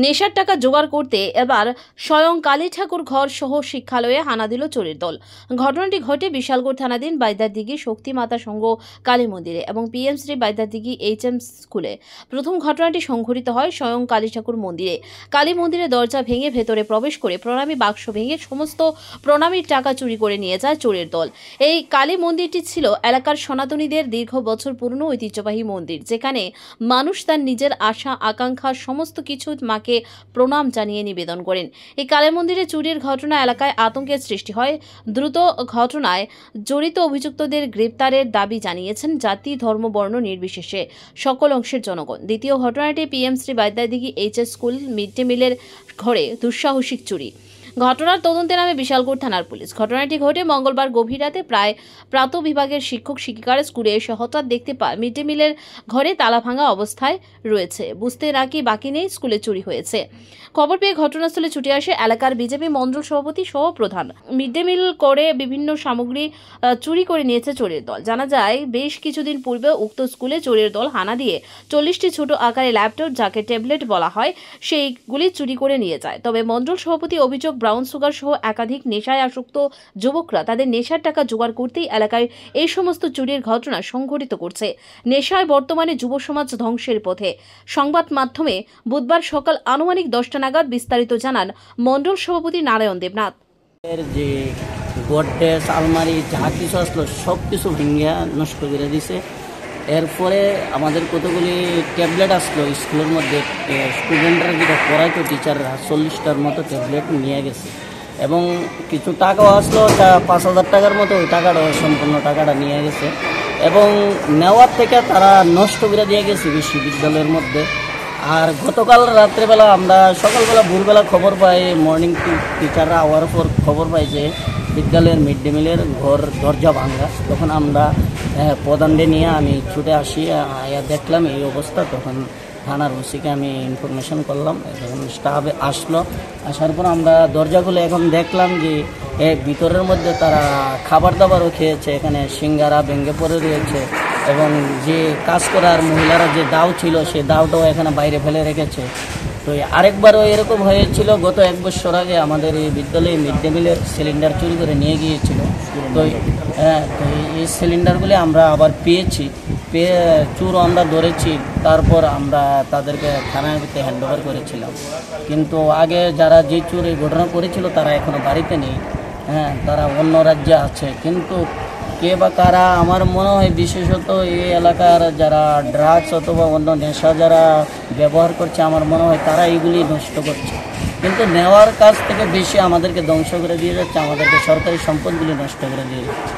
নেশার টাকা জোগাড় করতে এবার স্বয়ং কালী ঠাকুর ঘর সহ শিক্ষালয়ে হানা দিল চোরের দল। ঘটনাটি ঘটে বিশালগড় থানাধীন বাইদারদিঘি শক্তি মাতা সংঘ কালী মন্দিরে এবং পিএম শ্রী বাইদারদিঘি এইচএম স্কুলে। প্রথম ঘটনাটি সংঘটিত হয় স্বয়ং কালী ঠাকুর মন্দিরে। কালী মন্দিরের দরজা ভেঙে ভেতরে প্রবেশ করে প্রণামী বাক্স ভেঙে সমস্ত প্রণামীর টাকা চুরি করে নিয়ে যায় চোরের দল। এই কালী মন্দিরটি ছিল এলাকার সনাতনীদের দীর্ঘ বছর পুরনো ঐতিহ্যবাহী মন্দির, যেখানে মানুষ তার নিজের আশা আকাঙ্ক্ষা সমস্ত কিছু মাকে প্রণাম জানিয়ে নিবেদন করেন। এই কালী মন্দিরে চুরির ঘটনা এলাকায় আতঙ্কের সৃষ্টি হয়। দ্রুত ঘটনায় জড়িত অভিযুক্তদের গ্রেপ্তারের দাবি জানিয়েছেন জাতি ধর্ম বর্ণ নির্বিশেষে সকল অংশের জনগণ। দ্বিতীয় ঘটনাটি PM Shri Baidardighi HS school mid day মিলের ঘরে দুঃসাহসিক চুরি। ঘটনার তদন্তে নামে বিশালগড় থানার পুলিশ। ঘটনাটি ঘটে মঙ্গলবার গভীর রাতে। প্রায় প্রাত বিভাগের শিক্ষক শিক্ষিকারা স্কুলে এসে হঠাৎ দেখতে পায় মিড ডে মিলের ঘরে তালা ভাঙা অবস্থায় রয়েছে। বুঝতে নাকি বাকি নেই স্কুলে চুরি হয়েছে। খবর পেয়ে ঘটনাস্থলে ছুটে আসে এলাকার বিজেপি মণ্ডল সভাপতি সহ প্রধান। মিড ডে মিল করে বিভিন্ন সামগ্রী চুরি করে নিয়েছে চোরের দল। জানা যায় বেশ কিছুদিন পূর্বে উক্ত স্কুলে চোরের দল হানা দিয়ে 40টি ছোট আকারে ল্যাপটপ, যাকে ট্যাবলেট বলা হয়, সেইগুলি চুরি করে নিয়ে যায়। তবে মণ্ডল সভাপতি অভিযোগ, ব্রাউন সুগার সহ একাধিক নেশায় আসক্ত যুবকরা তাদের নেশার টাকা জোগাড় করতেই এলাকায় এই সমস্ত চুরির ঘটনা সংঘটিত করছে। নেশায় বর্তমানে যুব সমাজ ধ্বংসের পথে। সংবাদ মাধ্যমে বুধবার সকাল আনুমানিক 10টা নাগাদ বিস্তারিত জানান মণ্ডল সভাপতি নারায়ণ দেবনাথ। যে গডরেজ আলমারি যা কিছু আসলো সব কিছু ভেঙে নষ্ট করে দিছে। এরপরে আমাদের কতগুলি ট্যাবলেট আসলো স্কুলের মধ্যে, স্টুডেন্টরা যেটা পড়াইতো টিচাররা 40টার মতো ট্যাবলেট নিয়ে গেছে এবং কিছু টাকাও আসলো, 5,000 টাকার মতো ওই টাকাটাও সম্পূর্ণ টাকাটা নিয়ে গেছে এবং নেওয়ার থেকে তারা নষ্ট করে দিয়ে গেছে বিশ্ববিদ্যালয়ের মধ্যে। আর গতকাল রাত্রেবেলা আমরা সকালবেলা ভোরবেলা খবর পাই, মর্নিং টিচাররা আওয়ার পর খবর পাই যে বিদ্যালয়ের মিড ডে মিলের ঘর দরজা ভাঙা। তখন আমরা প্রধানকে নিয়ে আমি ছুটে আসি, দেখলাম এই অবস্থা। তখন থানার ওসিকে আমি ইনফরমেশন করলাম, তখন স্টাফ আসলো। আসার পর আমরা দরজা খুলে এখন দেখলাম যে ভিতরের মধ্যে তারা খাবার দাবারও খেয়েছে, এখানে সিঙ্গারা ভেঙে পড়ে রয়েছে এবং যে কাজ করার মহিলারা যে দাও ছিল সেই দাওটাও এখানে বাইরে ফেলে রেখেছে। তো আরেকবারও এরকম হয়েছিল গত 1 বছর আগে আমাদের এই বিদ্যালয়ে মিড ডে মিলের সিলিন্ডার চুরি করে নিয়ে গিয়েছিল। তো এই সিলিন্ডারগুলি আমরা আবার পেয়েছি, চুরও আমরা ধরেছি। তারপর আমরা তাদেরকে থানায় হ্যান্ড ওভার করেছিলাম। কিন্তু আগে যারা যে চুরি ঘটনা করেছিল তারা এখনও বাড়িতে নেই, তারা অন্য রাজ্যে আছে। কিন্তু কে বা কারা, আমার মনে হয় বিশেষত এই এলাকার যারা ড্রাগস অথবা অন্য নেশা যারা ব্যবহার করছে, আমার মনে হয় তারা এইগুলি নষ্ট করছে। কিন্তু নেওয়ার কাজ থেকে বেশি আমাদেরকে ধ্বংস করে দিয়ে যাচ্ছে, আমাদেরকে সরকারি সম্পদগুলি নষ্ট করে দিয়ে যাচ্ছে।